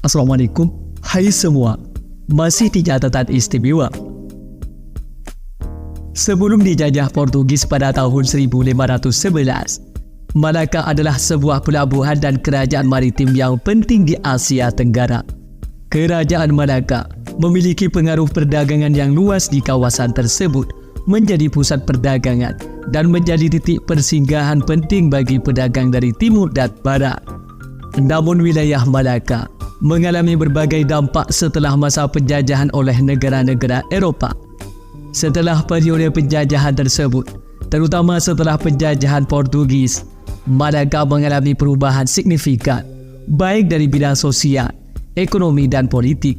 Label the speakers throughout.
Speaker 1: Assalamualaikum. Hai semua, masih di catatan istimewa. Sebelum dijajah Portugis pada tahun 1511, Malaka adalah sebuah pelabuhan dan kerajaan maritim yang penting di Asia Tenggara. Kerajaan Malaka memiliki pengaruh perdagangan yang luas di kawasan tersebut, menjadi pusat perdagangan dan menjadi titik persinggahan penting bagi pedagang dari timur dan barat. Namun wilayah Malaka mengalami berbagai dampak setelah masa penjajahan oleh negara-negara Eropah. Setelah periode penjajahan tersebut, terutama setelah penjajahan Portugis, Malaka mengalami perubahan signifikan, baik dari bidang sosial, ekonomi dan politik.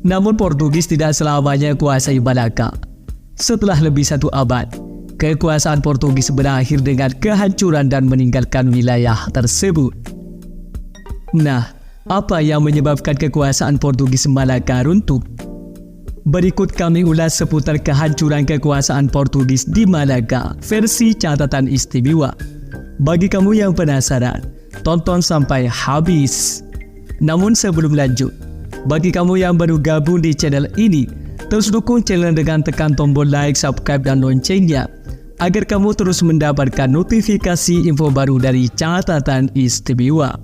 Speaker 1: Namun Portugis tidak selamanya kuasai Malaka. Setelah lebih 1 abad, kekuasaan Portugis berakhir dengan kehancuran dan meninggalkan wilayah tersebut. Nah, apa yang menyebabkan kekuasaan Portugis Malaka runtuh? Berikut kami ulas seputar kehancuran kekuasaan Portugis di Malaka versi catatan istimewa. Bagi kamu yang penasaran, tonton sampai habis. Namun sebelum lanjut, bagi kamu yang baru gabung di channel ini, terus dukung channel dengan tekan tombol like, subscribe dan loncengnya agar kamu terus mendapatkan notifikasi info baru dari catatan istimewa.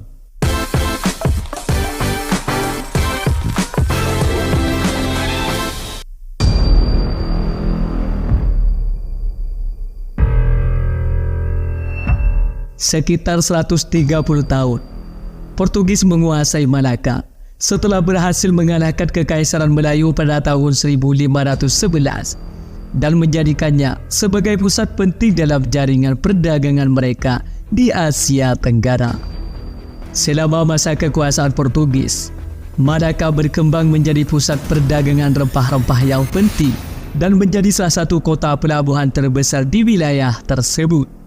Speaker 1: Sekitar 130 tahun, Portugis menguasai Malaka setelah berhasil mengalahkan Kekaisaran Melayu pada tahun 1511 dan menjadikannya sebagai pusat penting dalam jaringan perdagangan mereka di Asia Tenggara. Selama masa kekuasaan Portugis, Malaka berkembang menjadi pusat perdagangan rempah-rempah yang penting dan menjadi salah satu kota pelabuhan terbesar di wilayah tersebut.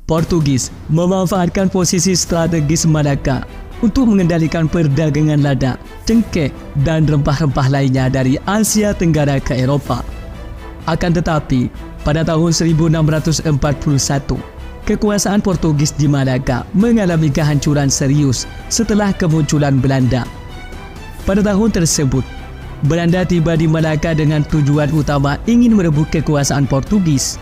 Speaker 1: Portugis memanfaatkan posisi strategis Malaka untuk mengendalikan perdagangan lada, cengkeh dan rempah-rempah lainnya dari Asia Tenggara ke Eropah. Akan tetapi, pada tahun 1641, kekuasaan Portugis di Malaka mengalami kehancuran serius setelah kemunculan Belanda. Pada tahun tersebut, Belanda tiba di Malaka dengan tujuan utama ingin merebut kekuasaan Portugis.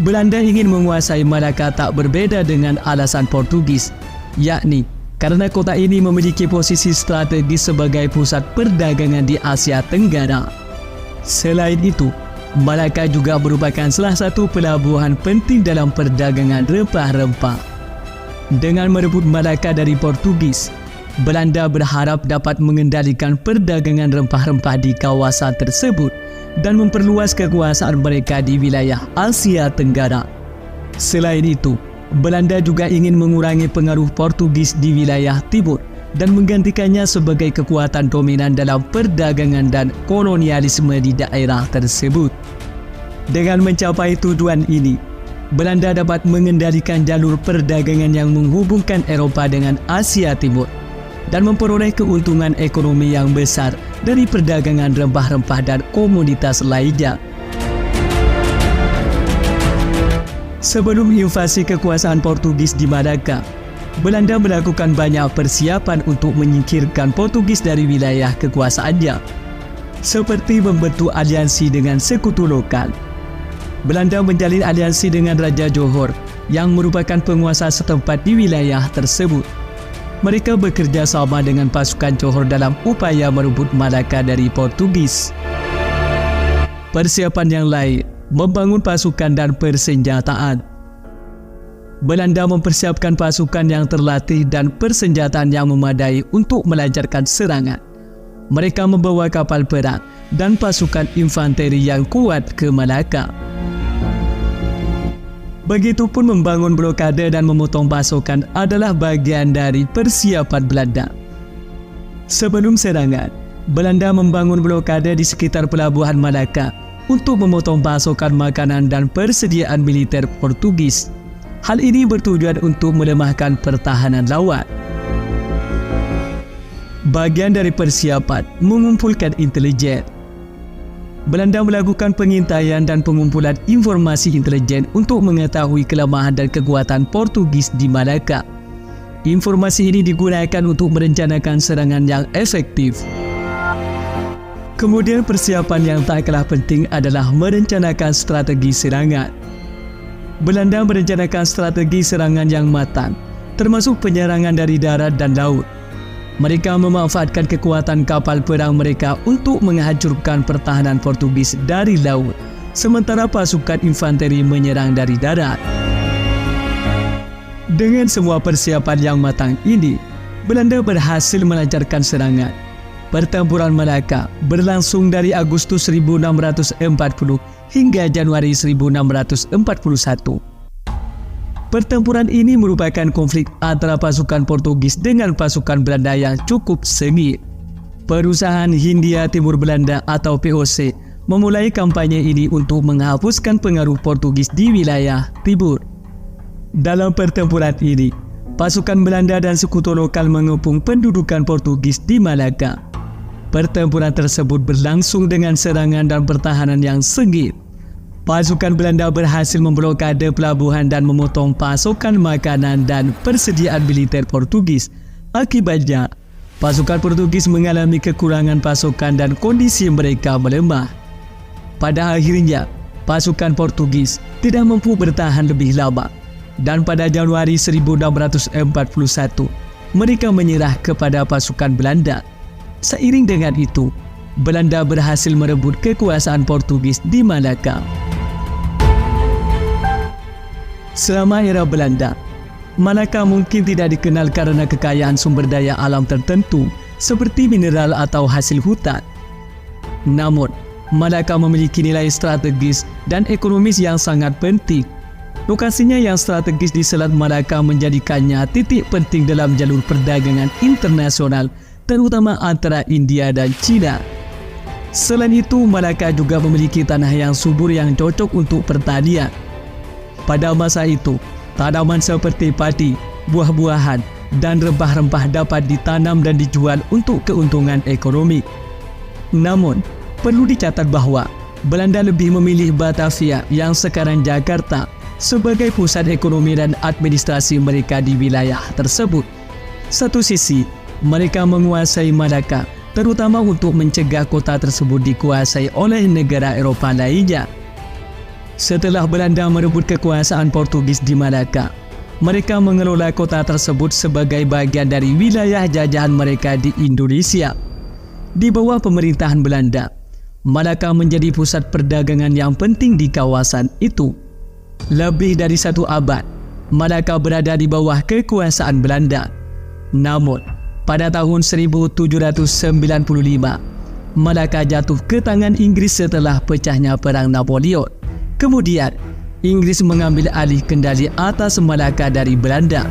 Speaker 1: Belanda ingin menguasai Malaka tak berbeda dengan alasan Portugis, yakni karena kota ini memiliki posisi strategis sebagai pusat perdagangan di Asia Tenggara. Selain itu, Malaka juga merupakan salah satu pelabuhan penting dalam perdagangan rempah-rempah. Dengan merebut Malaka dari Portugis, Belanda berharap dapat mengendalikan perdagangan rempah-rempah di kawasan tersebut dan memperluas kekuasaan mereka di wilayah Asia Tenggara. Selain itu, Belanda juga ingin mengurangi pengaruh Portugis di wilayah timur dan menggantikannya sebagai kekuatan dominan dalam perdagangan dan kolonialisme di daerah tersebut. Dengan mencapai tujuan ini, Belanda dapat mengendalikan jalur perdagangan yang menghubungkan Eropah dengan Asia Timur dan memperoleh keuntungan ekonomi yang besar dari perdagangan rempah-rempah dan komoditas lainnya. Sebelum invasi kekuasaan Portugis di Malaka, Belanda melakukan banyak persiapan untuk menyingkirkan Portugis dari wilayah kekuasaannya, seperti membentuk aliansi dengan sekutu lokal. Belanda menjalin aliansi dengan Raja Johor yang merupakan penguasa setempat di wilayah tersebut. Mereka bekerja sama dengan pasukan Johor dalam upaya merebut Malaka dari Portugis. Persiapan yang lain membangun pasukan dan persenjataan. Belanda mempersiapkan pasukan yang terlatih dan persenjataan yang memadai untuk melancarkan serangan. Mereka membawa kapal perang dan pasukan infanteri yang kuat ke Malaka. Begitupun membangun blokade dan memotong pasokan adalah bagian dari persiapan Belanda. Sebelum serangan, Belanda membangun blokade di sekitar pelabuhan Malaka untuk memotong pasokan makanan dan persediaan militer Portugis. Hal ini bertujuan untuk melemahkan pertahanan lawan. Bagian dari persiapan mengumpulkan intelijen. Belanda melakukan pengintaian dan pengumpulan informasi intelijen untuk mengetahui kelemahan dan kekuatan Portugis di Malaka. Informasi ini digunakan untuk merencanakan serangan yang efektif. Kemudian persiapan yang tak kalah penting adalah merencanakan strategi serangan. Belanda merencanakan strategi serangan yang matang, termasuk penyerangan dari darat dan laut. Mereka memanfaatkan kekuatan kapal perang mereka untuk menghancurkan pertahanan Portugis dari laut, sementara pasukan infanteri menyerang dari darat. Dengan semua persiapan yang matang ini, Belanda berhasil melancarkan serangan. Pertempuran Malaka berlangsung dari Agustus 1640 hingga Januari 1641. Pertempuran ini merupakan konflik antara pasukan Portugis dengan pasukan Belanda yang cukup sengit. Perusahaan Hindia Timur Belanda atau POC memulai kampanye ini untuk menghapuskan pengaruh Portugis di wilayah timur. Dalam pertempuran ini, pasukan Belanda dan sekutu lokal mengepung pendudukan Portugis di Malaka. Pertempuran tersebut berlangsung dengan serangan dan pertahanan yang sengit. Pasukan Belanda berhasil memblokade pelabuhan dan memotong pasokan makanan dan persediaan militer Portugis. Akibatnya, pasukan Portugis mengalami kekurangan pasokan dan kondisi mereka melemah. Pada akhirnya, pasukan Portugis tidak mampu bertahan lebih lama. Dan pada Januari 1641, mereka menyerah kepada pasukan Belanda. Seiring dengan itu, Belanda berhasil merebut kekuasaan Portugis di Malaka. Selama era Belanda, Malaka mungkin tidak dikenal karena kekayaan sumber daya alam tertentu seperti mineral atau hasil hutan. Namun, Malaka memiliki nilai strategis dan ekonomis yang sangat penting. Lokasinya yang strategis di Selat Malaka menjadikannya titik penting dalam jalur perdagangan internasional, terutama antara India dan China. Selain itu, Malaka juga memiliki tanah yang subur yang cocok untuk pertanian. Pada masa itu, tanaman seperti padi, buah-buahan, dan rempah-rempah dapat ditanam dan dijual untuk keuntungan ekonomi. Namun, perlu dicatat bahwa Belanda lebih memilih Batavia yang sekarang Jakarta sebagai pusat ekonomi dan administrasi mereka di wilayah tersebut. Satu sisi, mereka menguasai Malaka, terutama untuk mencegah kota tersebut dikuasai oleh negara Eropa lainnya. Setelah Belanda merebut kekuasaan Portugis di Malaka, mereka mengelola kota tersebut sebagai bagian dari wilayah jajahan mereka di Indonesia. Di bawah pemerintahan Belanda, Malaka menjadi pusat perdagangan yang penting di kawasan itu. Lebih dari 1 abad, Malaka berada di bawah kekuasaan Belanda. Namun, pada tahun 1795, Malaka jatuh ke tangan Inggris setelah pecahnya Perang Napoleon. Kemudian, Inggris mengambil alih kendali atas Malaka dari Belanda.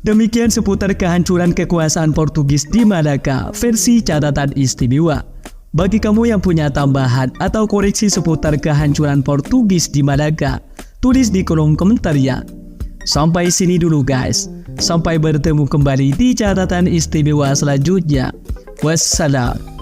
Speaker 1: Demikian seputar kehancuran kekuasaan Portugis di Malaka versi catatan istimewa. Bagi kamu yang punya tambahan atau koreksi seputar kehancuran Portugis di Malaka, tulis di kolom komentar ya. Sampai sini dulu guys. Sampai bertemu kembali di catatan istimewa selanjutnya. Wassalam.